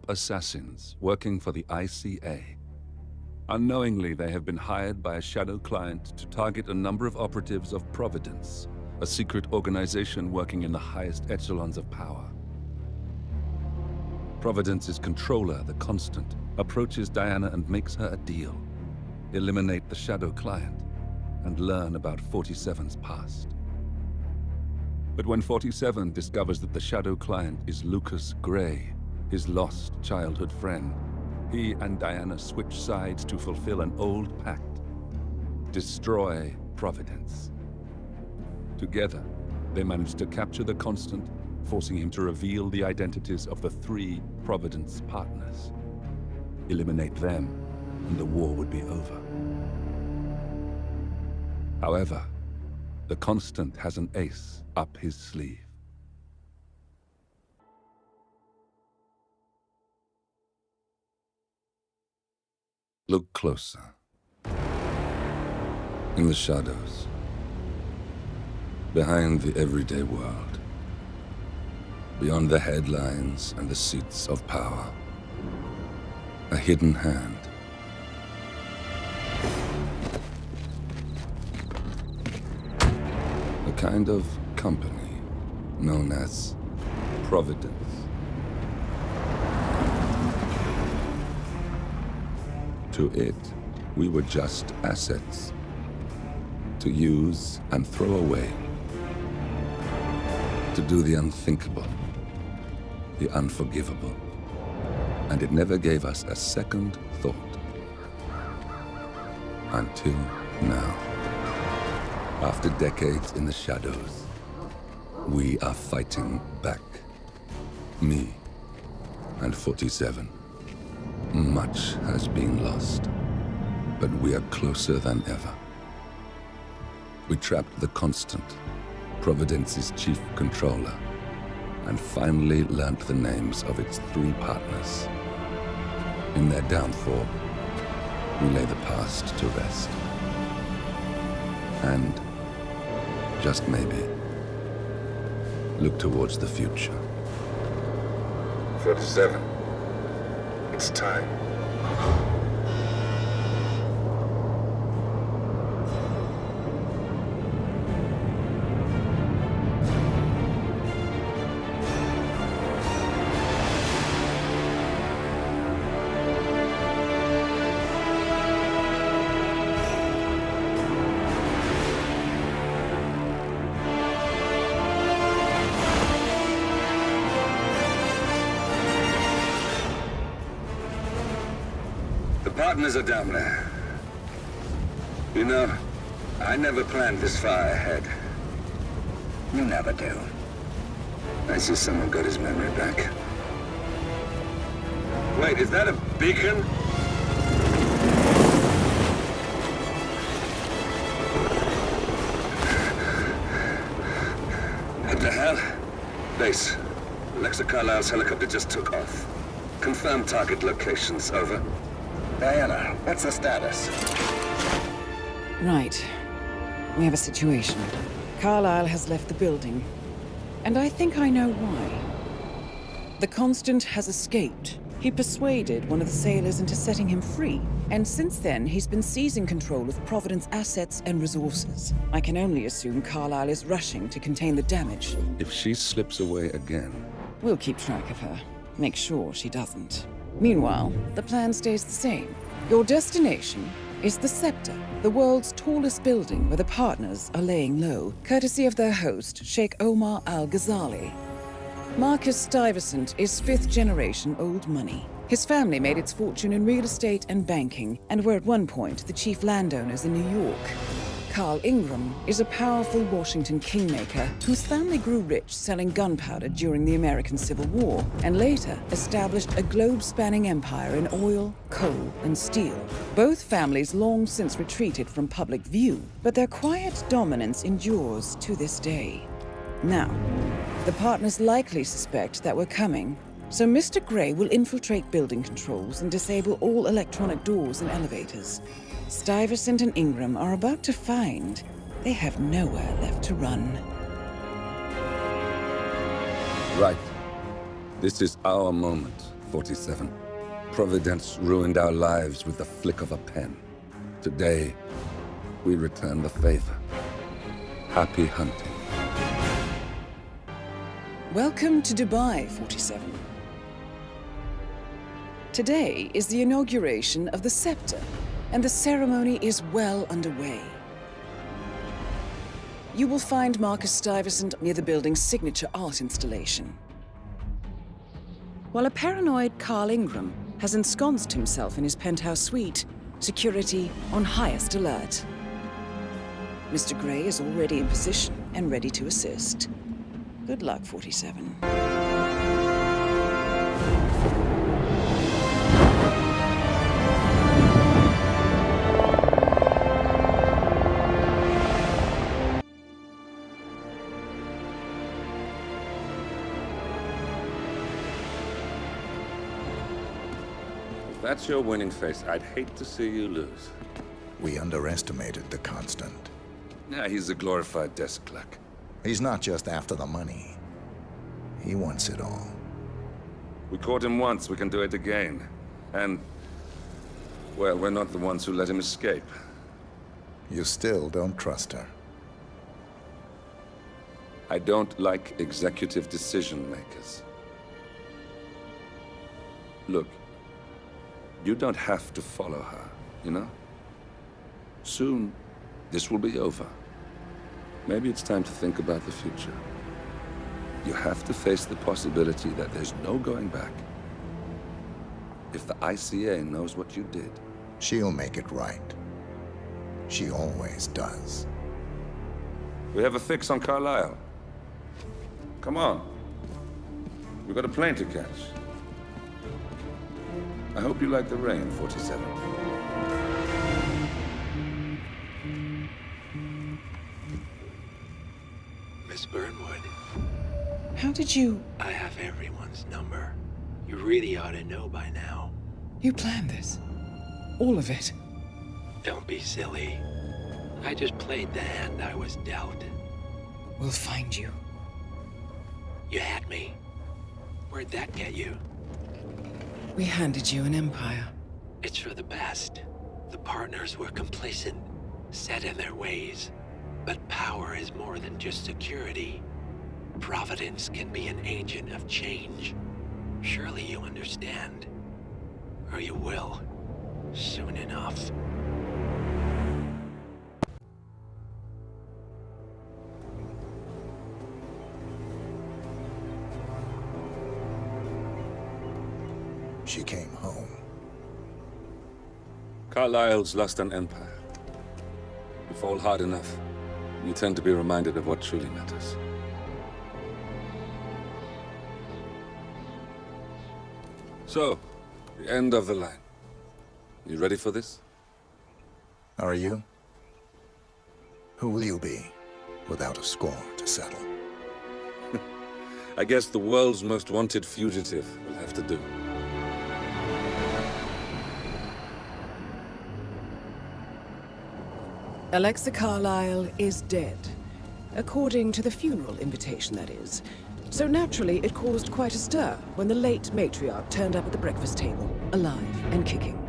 top assassins working for the ICA. Unknowingly, they have been hired by a shadow client to target a number of operatives of Providence, a secret organization working in the highest echelons of power. Providence's controller, the Constant, approaches Diana and makes her a deal. Eliminate the shadow client and learn about 47's past. But when 47 discovers that the shadow client is Lucas Gray, his lost childhood friend, he and Diana switch sides to fulfill an old pact: destroy Providence. Together, they manage to capture the Constant, forcing him to reveal the identities of the 3 Providence partners. Eliminate them, and the war would be over. However, the Constant has an ace up his sleeve. Look closer. In the shadows. Behind the everyday world. Beyond the headlines and the seats of power. A hidden hand. A kind of company known as Providence. To it, we were just assets. To use and throw away. To do the unthinkable. The unforgivable. And it never gave us a second thought. Until now. After decades in the shadows, we are fighting back. Me and 47. Much has been lost, but we are closer than ever. We trapped the Constant, Providence's chief controller, and finally learnt the names of its 3 partners. In their downfall, we lay the past to rest. And, just maybe, look towards the future. 47. It's time. Partners are down there. You know, I never planned this far ahead. You never do. I see someone got his memory back. Wait, is that a beacon? What the hell? Base. Alexa Carlisle's helicopter just took off. Confirm target locations, over. Diana, what's the status? Right. We have a situation. Carlisle has left the building. And I think I know why. The Constant has escaped. He persuaded one of the sailors into setting him free. And since then, he's been seizing control of Providence assets and resources. I can only assume Carlisle is rushing to contain the damage. If she slips away again... We'll keep track of her. Make sure she doesn't. Meanwhile, the plan stays the same. Your destination is the Scepter, the world's tallest building where the partners are laying low, courtesy of their host, Sheikh Omar Al-Ghazali. Marcus Stuyvesant is 5th-generation old money. His family made its fortune in real estate and banking, and were at one point the chief landowners in New York. Carl Ingram is a powerful Washington kingmaker whose family grew rich selling gunpowder during the American Civil War, and later established a globe-spanning empire in oil, coal, and steel. Both families long since retreated from public view, but their quiet dominance endures to this day. Now, the partners likely suspect that we're coming, so Mr. Gray will infiltrate building controls and disable all electronic doors and elevators. Stuyvesant and Ingram are about to find they have nowhere left to run. Right. This is our moment, 47. Providence ruined our lives with the flick of a pen. Today, we return the favor. Happy hunting. Welcome to Dubai, 47. Today is the inauguration of the scepter, and the ceremony is well underway. You will find Marcus Stuyvesant near the building's signature art installation. While a paranoid Carl Ingram has ensconced himself in his penthouse suite, security on highest alert. Mr. Gray is already in position and ready to assist. Good luck, 47. If that's your winning face, I'd hate to see you lose. We underestimated the Constant. Yeah, he's a glorified desk clerk. He's not just after the money. He wants it all. We caught him once, we can do it again. And, well, we're not the ones who let him escape. You still don't trust her. I don't like executive decision makers. Look, you don't have to follow her, you know? Soon, this will be over. Maybe it's time to think about the future. You have to face the possibility that there's no going back. If the ICA knows what you did, She'll make it right. She always does. we have a fix on Carlisle. Come on. We've got a plane to catch. I hope you like the rain, 47. Miss Burnwood, How did you... I have everyone's number. You really ought to know by now. You planned this? All of it? Don't be silly. I just played the hand I was dealt. We'll find you. You had me. Where'd that get you? We handed you an empire. It's for the best. The partners were complacent, set in their ways. But power is more than just security. Providence can be an agent of change. Surely you understand. Or you will. Soon enough. She came home. Carlisle's lost an empire. You fall hard enough, you tend to be reminded of what truly matters. So, the end of the line. You ready for this? Are you? Who will you be, without a score to settle? I guess the world's most wanted fugitive will have to do. Alexa Carlisle is dead. According to the funeral invitation, that is. So naturally, it caused quite a stir when the late matriarch turned up at the breakfast table, alive and kicking.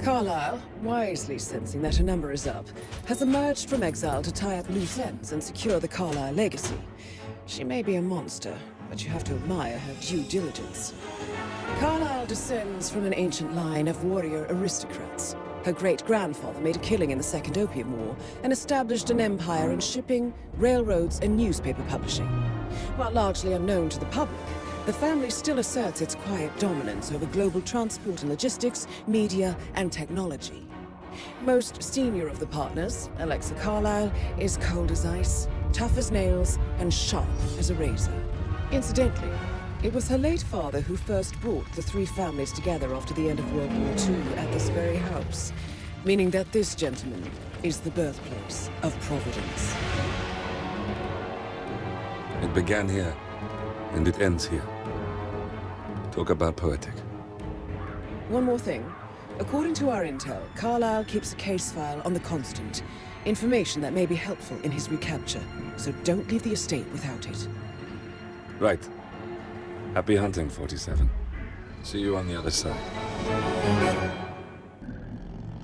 Carlisle, wisely sensing that her number is up, has emerged from exile to tie up loose ends and secure the Carlisle legacy. She may be a monster, but you have to admire her due diligence. Carlisle descends from an ancient line of warrior aristocrats. Her great-grandfather made a killing in the Second Opium War and established an empire in shipping, railroads, and newspaper publishing. While largely unknown to the public, the family still asserts its quiet dominance over global transport and logistics, media, and technology. Most senior of the partners, Alexa Carlisle, is cold as ice, tough as nails, and sharp as a razor. Incidentally, it was her late father who first brought the three families together after the end of World War II at this very house, meaning that this gentleman is the birthplace of Providence. It began here, and it ends here. Talk about poetic. One more thing. According to our intel, Carlisle keeps a case file on the Constant. Information that may be helpful in his recapture, so don't leave the estate without it. Right. Happy hunting, 47. See you on the other side.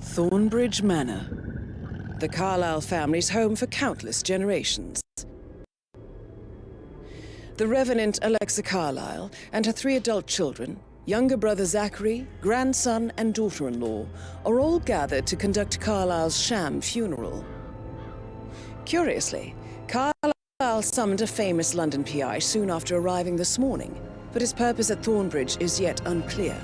Thornbridge Manor. The Carlyle family's home for countless generations. The Revenant Alexa Carlyle and her 3 adult children, younger brother Zachary, grandson, and daughter-in-law, are all gathered to conduct Carlyle's sham funeral. Curiously, Carlyle summoned a famous London PI soon after arriving this morning, but his purpose at Thornbridge is yet unclear.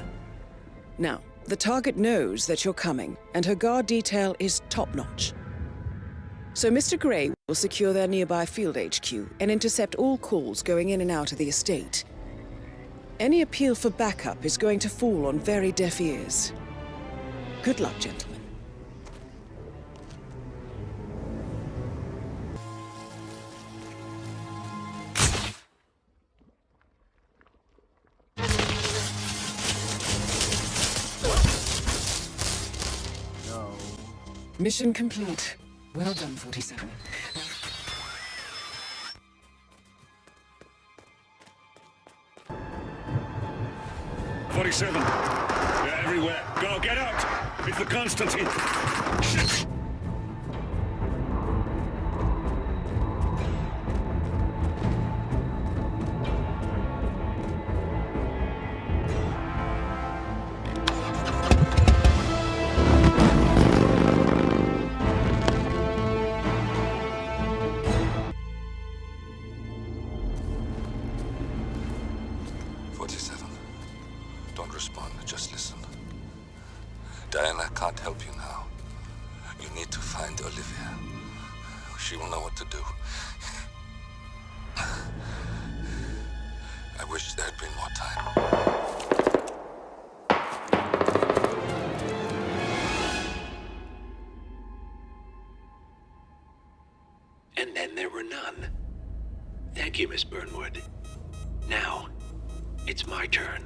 Now, the target knows that you're coming, and her guard detail is top-notch. So Mr. Gray will secure their nearby field HQ and intercept all calls going in and out of the estate. Any appeal for backup is going to fall on very deaf ears. Good luck, gentlemen. Mission complete. Well done, 47. 47. They're everywhere. Go, get out! It's the Constantine. Shit! Don't respond, just listen. Diana can't help you now. You need to find Olivia. She will know what to do. I wish there had been more time. And then there were none. Thank you, Miss Burnwood. Now, it's my turn.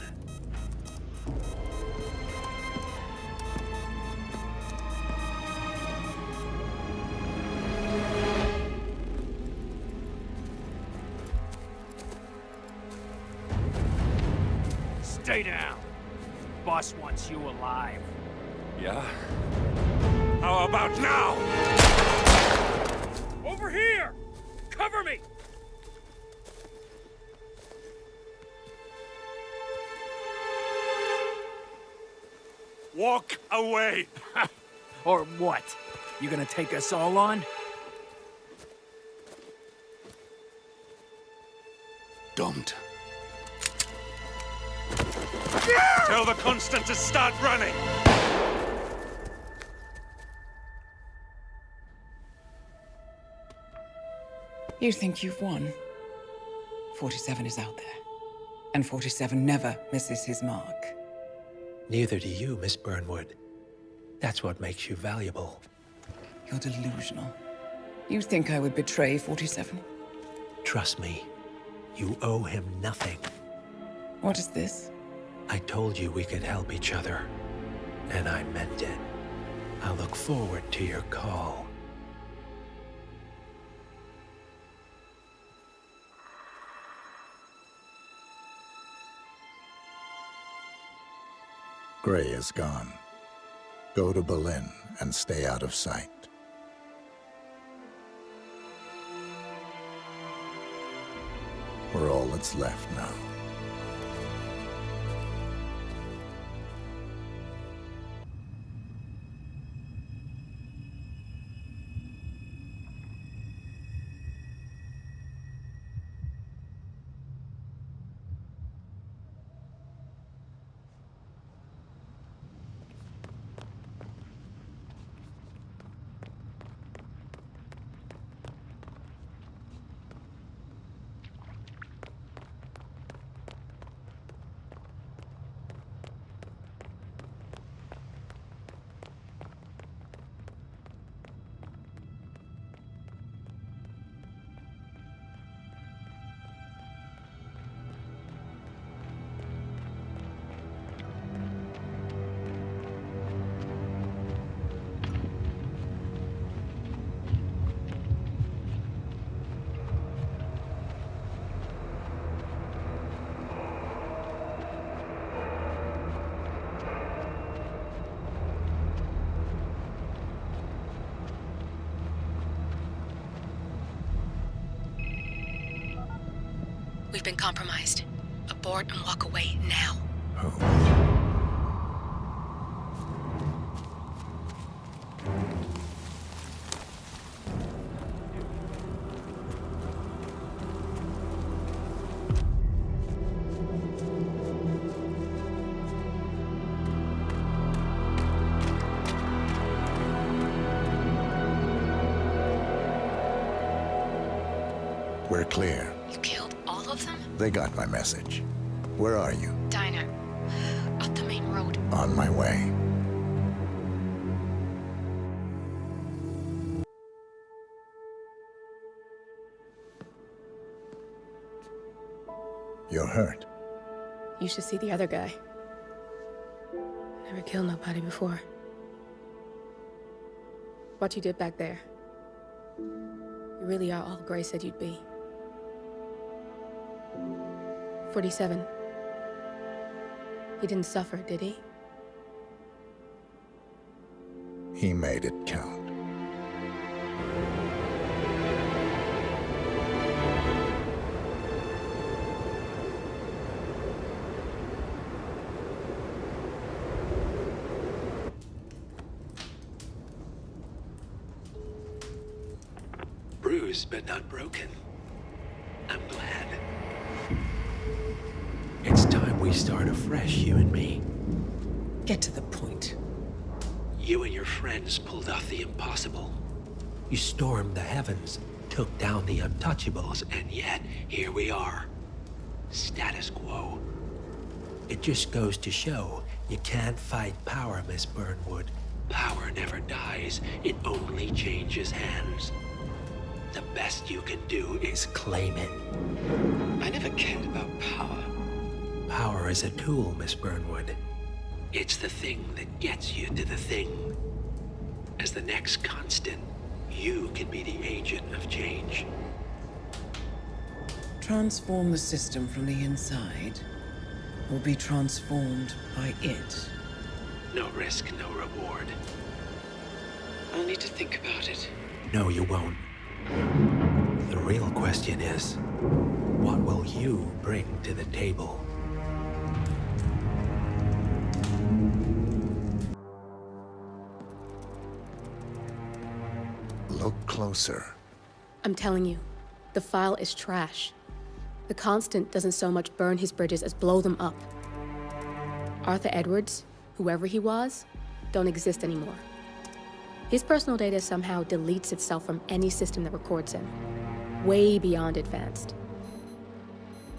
Stay down. Boss wants you alive. Yeah? How about now? Over here! Cover me! Walk away! Or what? You gonna take us all on? Don't. Tell the Constant to start running! You think you've won? 47 is out there. And 47 never misses his mark. Neither do you, Miss Burnwood. That's what makes you valuable. You're delusional. You think I would betray 47? Trust me, you owe him nothing. What is this? I told you we could help each other, and I meant it. I look forward to your call. Gray is gone. Go to Berlin and stay out of sight. We're all that's left now. We've been compromised. Abort and walk away now. Who? We're clear. You killed all of them? They got my message. Where are you? Diner. Up the main road. On my way. You're hurt. You should see the other guy. Never killed nobody before. What you did back there. You really are all Gray said you'd be. 47. He didn't suffer, did he? He made it count. Bruised but not broken. I'm glad. It's time we start afresh, you and me. Get to the point. You and your friends pulled off the impossible. You stormed the heavens, took down the untouchables, and yet here we are. Status quo. It just goes to show you can't fight power, Miss Burnwood. Power never dies, it only changes hands. The best you can do is claim it. I never cared about power. Power is a tool, Miss Burnwood. It's the thing that gets you to the thing. As the next constant, you can be the agent of change. Transform the system from the inside, or be transformed by it. No risk, no reward. I'll need to think about it. No, you won't. The real question is, what will you bring to the table? Look closer. I'm telling you, the file is trash. The Constant doesn't so much burn his bridges as blow them up. Arthur Edwards, whoever he was, don't exist anymore. His personal data somehow deletes itself from any system that records him. Way beyond advanced.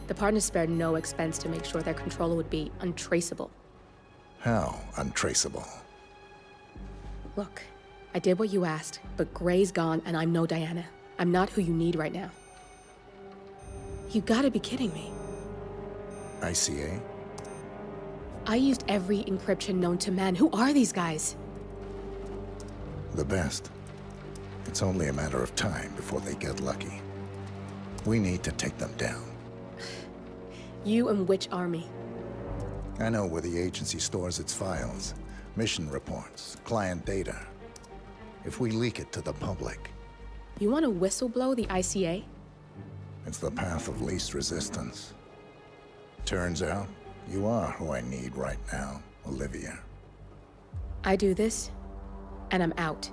The partners spared no expense to make sure their controller would be untraceable. How untraceable? Look, I did what you asked, but Gray's gone and I'm no Diana. I'm not who you need right now. You gotta be kidding me. ICA? I used every encryption known to man. Who are these guys? The best. It's only a matter of time before they get lucky. We need to take them down. You and which army? I know where the agency stores its files, mission reports, client data. If we leak it to the public, You want to whistleblow the ICA? it's the path of least resistance. Turns out, you are who I need right now, Olivia. I do this, and I'm out.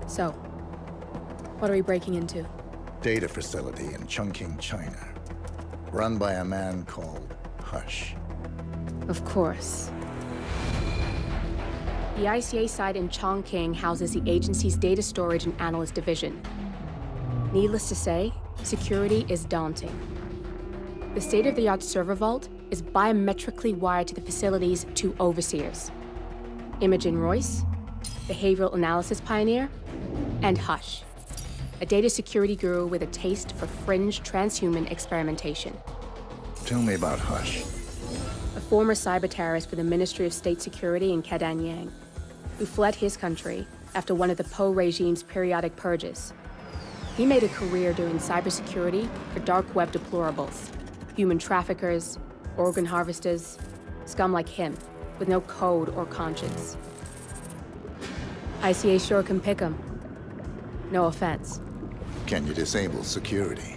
So, what are we breaking into? Data facility in Chongqing, China. Run by a man called Hush. Of course. The ICA site in Chongqing houses the agency's data storage and analyst division. Needless to say, security is daunting. The state-of-the-art server vault is biometrically wired to the facility's 2 overseers. Imogen Royce, behavioral analysis pioneer, and Hush, a data security guru with a taste for fringe transhuman experimentation. Tell me about Hush. A former cyber terrorist for the Ministry of State Security in Kadanyang, who fled his country after one of the Po regime's periodic purges. He made a career doing cybersecurity for dark web deplorables, human traffickers, organ harvesters, scum like him, with no code or conscience. ICA sure can pick 'em. No offense. Can you disable security?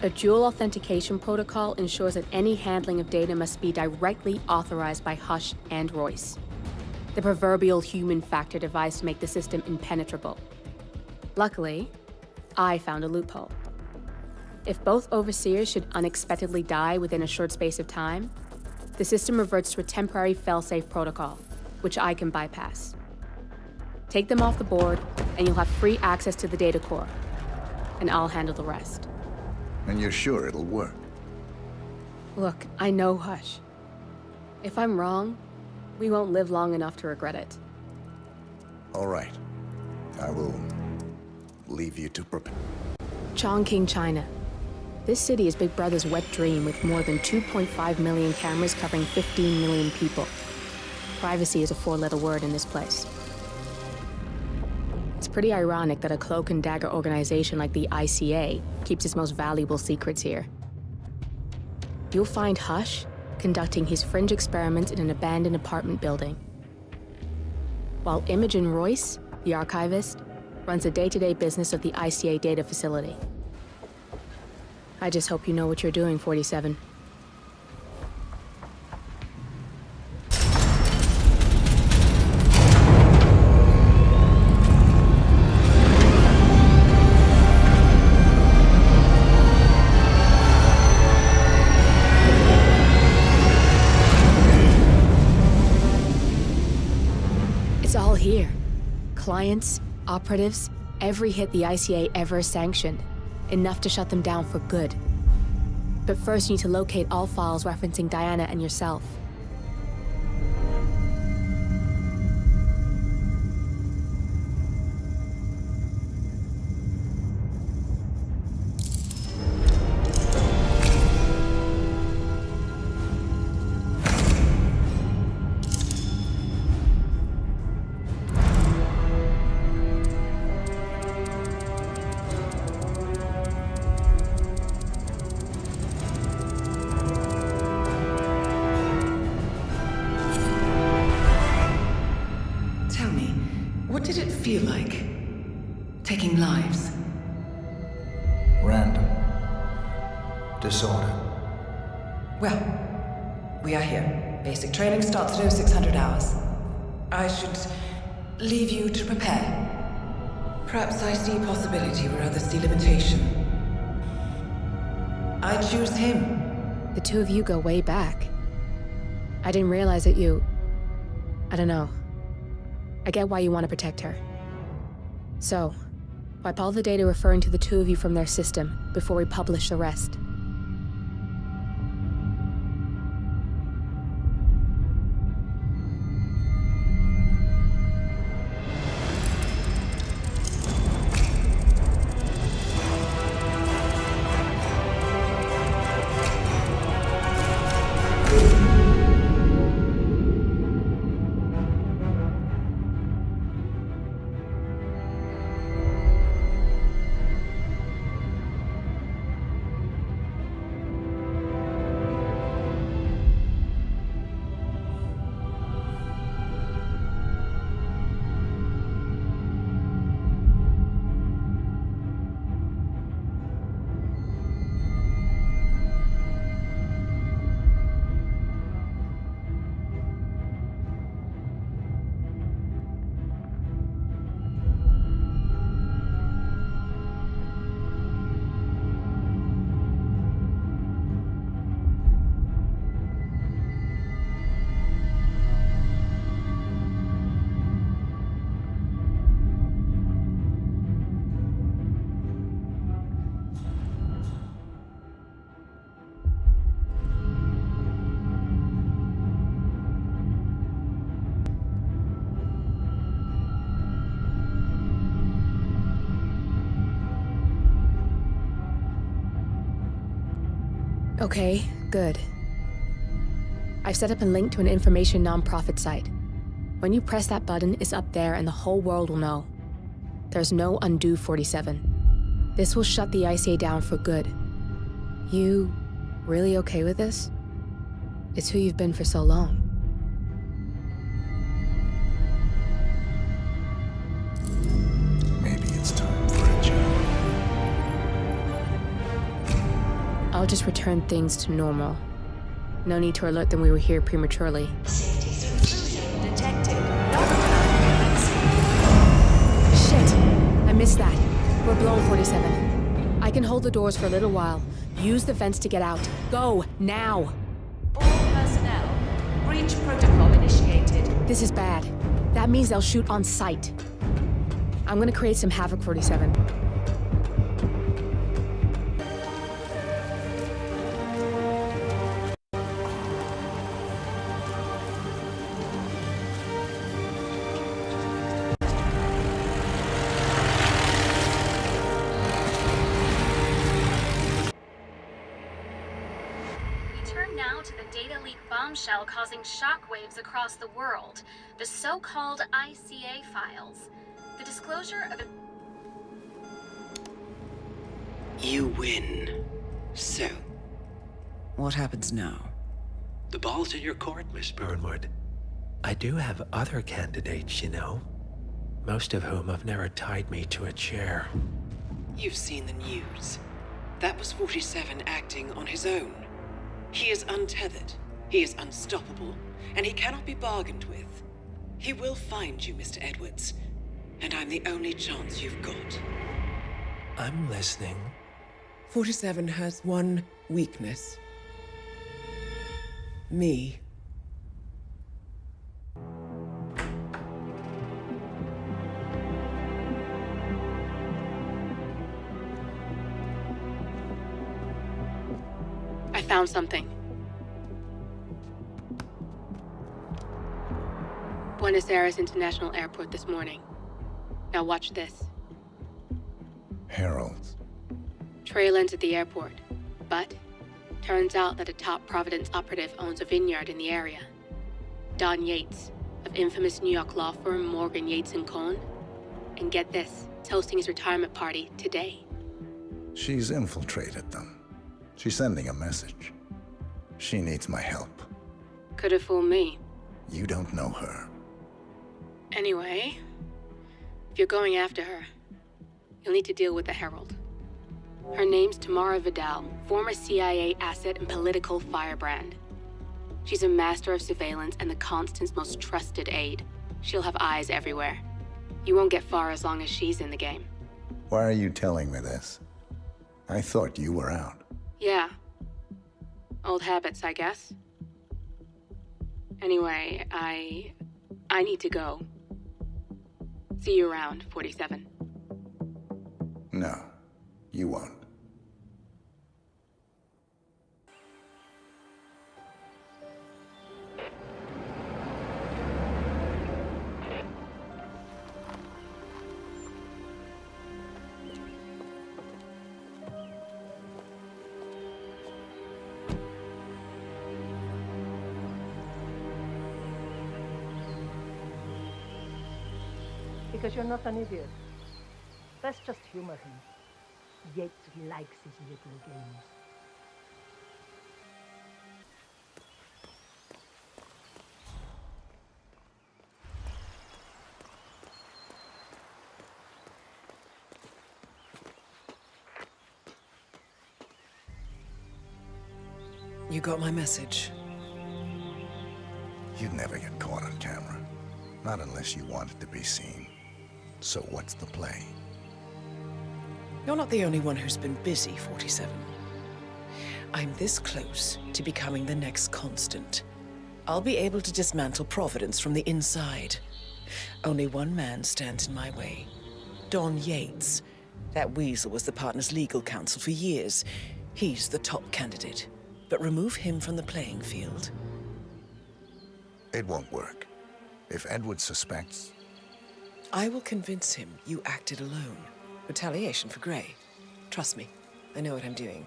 A dual authentication protocol ensures that any handling of data must be directly authorized by Hush and Royce. The proverbial human factor device to make the system impenetrable. Luckily, I found a loophole. If both overseers should unexpectedly die within a short space of time, the system reverts to a temporary fail-safe protocol, which I can bypass. Take them off the board, and you'll have free access to the data core, and I'll handle the rest. And you're sure it'll work? Look, I know Hush. If I'm wrong, we won't live long enough to regret it. All right. I will leave you to prepare. Chongqing, China. This city is Big Brother's wet dream with more than 2.5 million cameras covering 15 million people. Privacy is a four-letter word in this place. It's pretty ironic that a cloak and dagger organization like the ICA keeps its most valuable secrets here. You'll find Hush conducting his fringe experiments in an abandoned apartment building, while Imogen Royce, the archivist, runs the day-to-day business of the ICA data facility. I just hope you know what you're doing, 47. It's all here. Clients, operatives, every hit the ICA ever sanctioned. Enough to shut them down for good. But first you need to locate all files referencing Diana and yourself. Tell me, what did it feel like? Taking lives? Random. Disorder. Well, we are here. Basic training starts at 0600 hours. I should leave you to prepare. Perhaps I see possibility where others see limitation. I choose him. The two of you go way back. I didn't realize that you... I don't know. I get why you want to protect her. So, wipe all the data referring to the two of you from their system before we publish the rest. Okay, good. I've set up a link to an information nonprofit site. When you press that button, it's up there and the whole world will know. There's no undo 47. This will shut the ICA down for good. You really okay with this? It's who you've been for so long. Maybe it's time for a job. I'll just return things to normal. No need to alert them we were here prematurely. Safety intrusion detected. Shit! I missed that. We're blown, 47. I can hold the doors for a little while. Use the vents to get out. Go, now! All personnel, breach protocol initiated. This is bad. That means they'll shoot on sight. I'm gonna create some havoc, 47. Now to the data leak bombshell causing shockwaves across the world, the so-called ICA files. The disclosure of You win. So, What happens now? the ball's in your court, Miss Burnwood. I do have other candidates, you know. Most of whom have never tied me to a chair. You've seen the news. That was 47 acting on his own. He is untethered, he is unstoppable, and he cannot be bargained with. He will find you, Mr. Edwards, and I'm the only chance you've got. I'm listening. 47 has one weakness. Me. I found something. Buenos Aires International Airport this morning. Now watch this. Heralds. Trail ends at the airport, but turns out that a top Providence operative owns a vineyard in the area. Don Yates, of infamous New York law firm Morgan, Yates & Cohn. And get this, it's hosting his retirement party today. She's infiltrated them. She's sending a message. She needs my help. Could have fooled me. You don't know her. Anyway, if you're going after her, you'll need to deal with the Herald. Her name's Tamara Vidal, former CIA asset and political firebrand. She's a master of surveillance and the Constant's most trusted aide. She'll have eyes everywhere. You won't get far as long as she's in the game. Why are you telling me this? I thought you were out. Yeah. Old habits, I guess. Anyway, I need to go. See you around, 47. No, you won't. Because you're not an idiot. Let's just humor him. Yates likes his little games. You got my message. You'd never get caught on camera. Not unless you wanted to be seen. So what's the play? You're not the only one who's been busy, 47. I'm this close to becoming the next Constant. I'll be able to dismantle Providence from the inside. Only one man stands in my way. Don Yates. That weasel was the partner's legal counsel for years. He's the top candidate. But remove him from the playing field. It won't work. If Edward suspects... I will convince him you acted alone. Retaliation for Grey. Trust me, I know what I'm doing.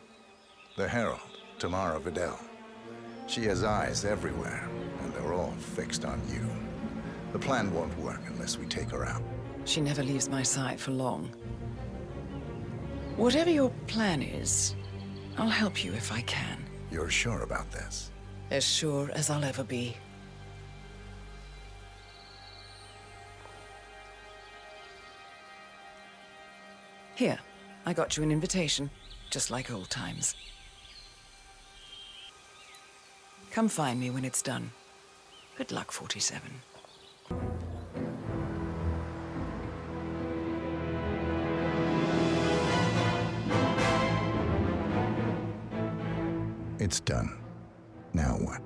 The Herald, Tamara Vidal. She has eyes everywhere, and they're all fixed on you. The plan won't work unless we take her out. She never leaves my side for long. Whatever your plan is, I'll help you if I can. You're sure about this? As sure as I'll ever be. Here, I got you an invitation, just like old times. Come find me when it's done. Good luck, 47. It's done. Now what?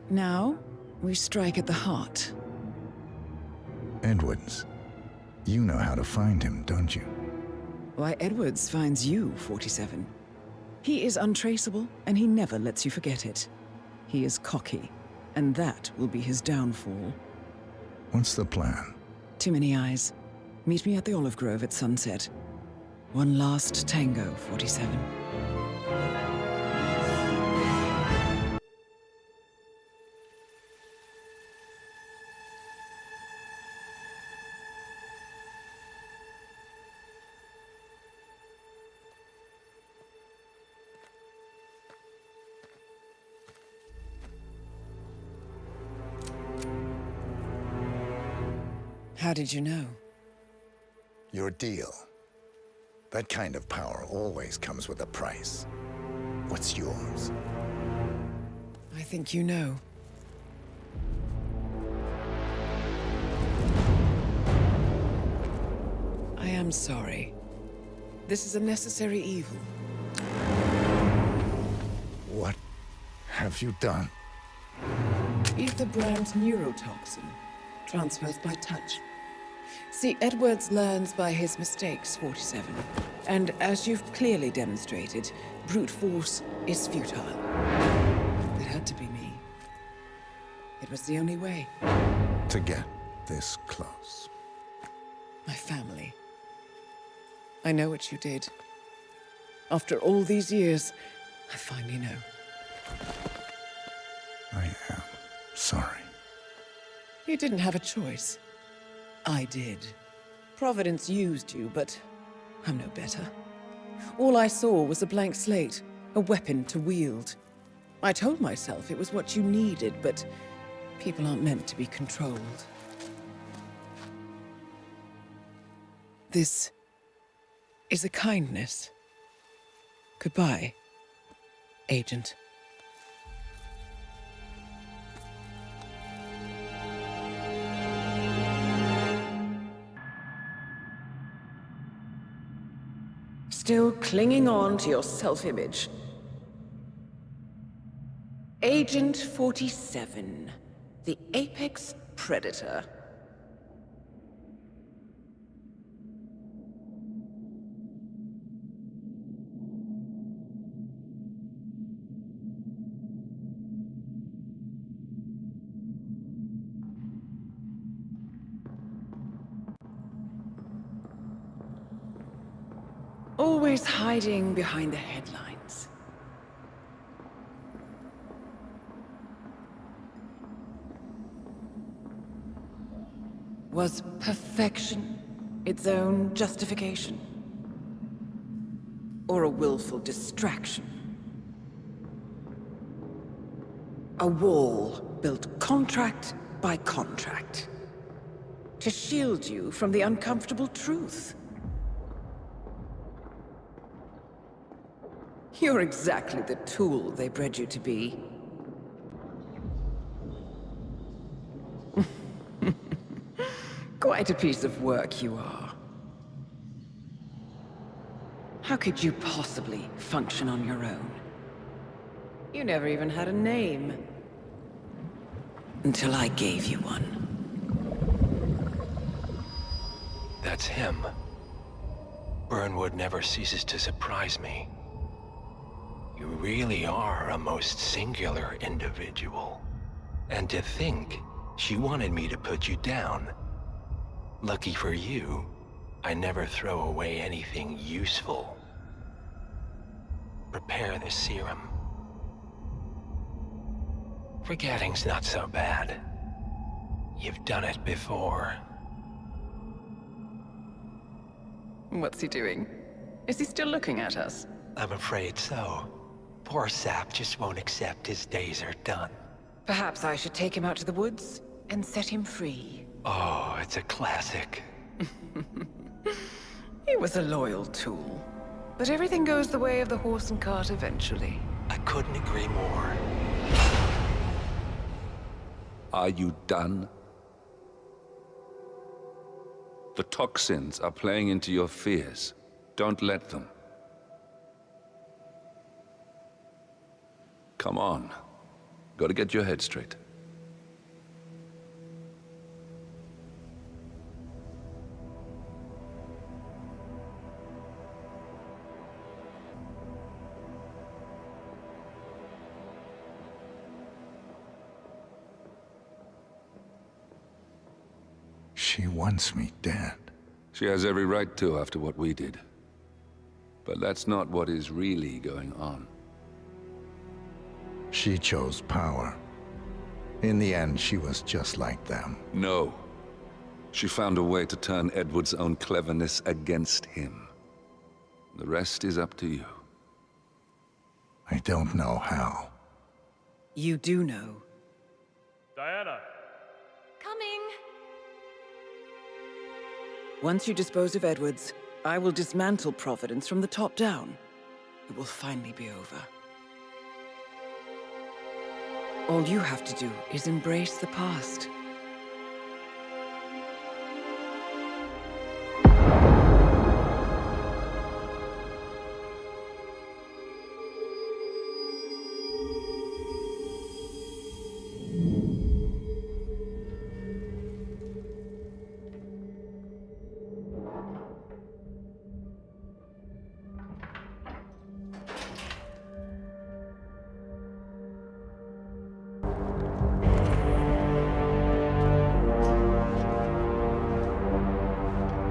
Now, we strike at the heart. Edwards. You know how to find him, don't you? Why, Edwards finds you, 47. He is untraceable, and he never lets you forget it. He is cocky, and that will be his downfall. What's the plan? Too many eyes. Meet me at the olive grove at sunset. One last tango, 47. How did you know? Your deal. That kind of power always comes with a price. What's yours? I think you know. I am sorry. This is a necessary evil. What have you done? Ether brand neurotoxin. Transfers by touch. See, Edwards learns by his mistakes, 47. And as you've clearly demonstrated, brute force is futile. It had to be me. It was the only way. To get this close. My family. I know what you did. After all these years, I finally know. I am sorry. You didn't have a choice. I did. Providence used you, but I'm no better. All I saw was a blank slate, a weapon to wield. I told myself it was what you needed, but people aren't meant to be controlled. This is a kindness. Goodbye, Agent. Still clinging on to your self-image. Agent 47, the apex predator. Always hiding behind the headlines. Was perfection its own justification? Or a willful distraction? A wall built contract by contract to shield you from the uncomfortable truth. You're exactly the tool they bred you to be. Quite a piece of work you are. How could you possibly function on your own? You never even had a name. Until I gave you one. That's him. Burnwood never ceases to surprise me. You really are a most singular individual. And to think she wanted me to put you down. Lucky for you, I never throw away anything useful. Prepare the serum. Forgetting's not so bad. You've done it before. What's he doing? Is he still looking at us? I'm afraid so. Poor Sap just won't accept his days are done. Perhaps I should take him out to the woods and set him free. Oh, it's a classic. He was a loyal tool. But everything goes the way of the horse and cart eventually. I couldn't agree more. Are you done? The toxins are playing into your fears. Don't let them. Come on. Gotta get your head straight. She wants me dead. She has every right to after what we did. But that's not what is really going on. She chose power. In the end, she was just like them. No. She found a way to turn Edward's own cleverness against him. The rest is up to you. I don't know how. You do know. Diana! Coming! Once you dispose of Edwards, I will dismantle Providence from the top down. It will finally be over. All you have to do is embrace the past.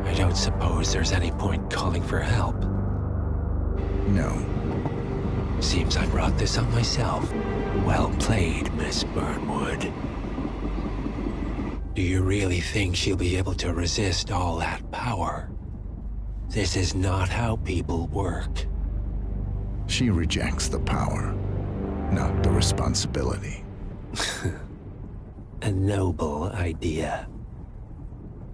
I don't suppose there's any point calling for help. No. Seems I brought this on myself. Well played, Miss Burnwood. Do you really think she'll be able to resist all that power? This is not how people work. She rejects the power, not the responsibility. A noble idea.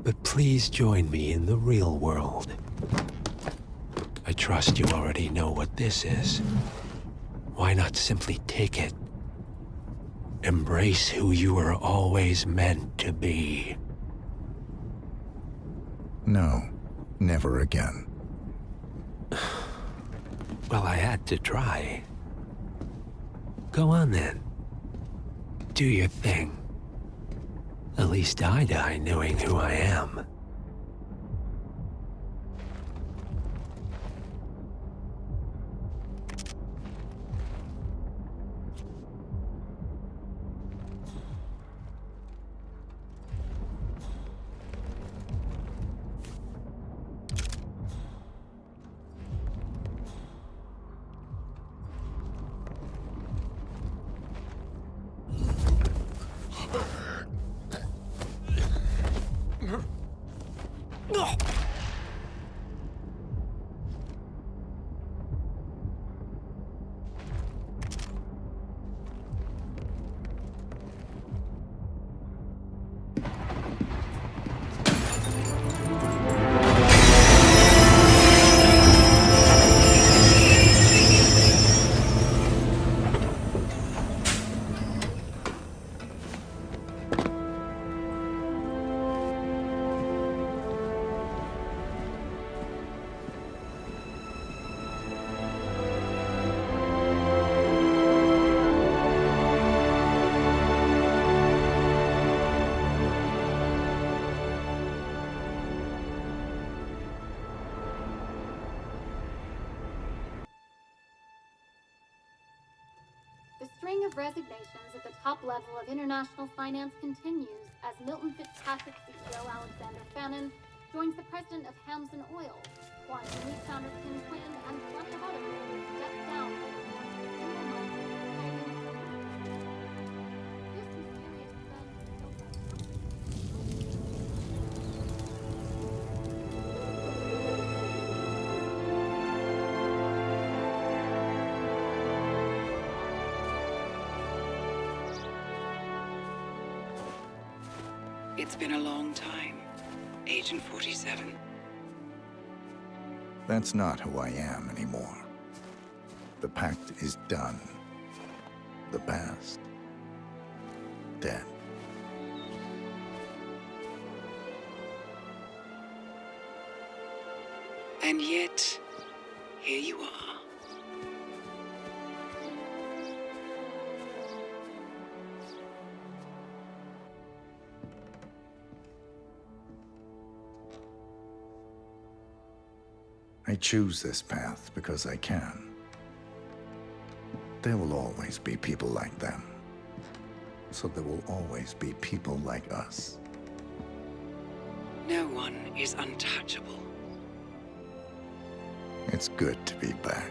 But please join me in the real world. I trust you already know what this is. Why not simply take it? Embrace who you were always meant to be. No, never again. Well, I had to try. Go on then. Do your thing. At least I die knowing who I am. The string of resignations at the top level of international finance continues as Milton Fitzpatrick CEO Alexander Fannin joins the president of Hamson Oil, Quantum Leap founder Tim Quinn, and plenty of others step down. It's been a long time, Agent 47. That's not who I am anymore. The pact is done. The past. Dead. And yet, here you are. I choose this path because I can. There will always be people like them. So there will always be people like us. No one is untouchable. It's good to be back.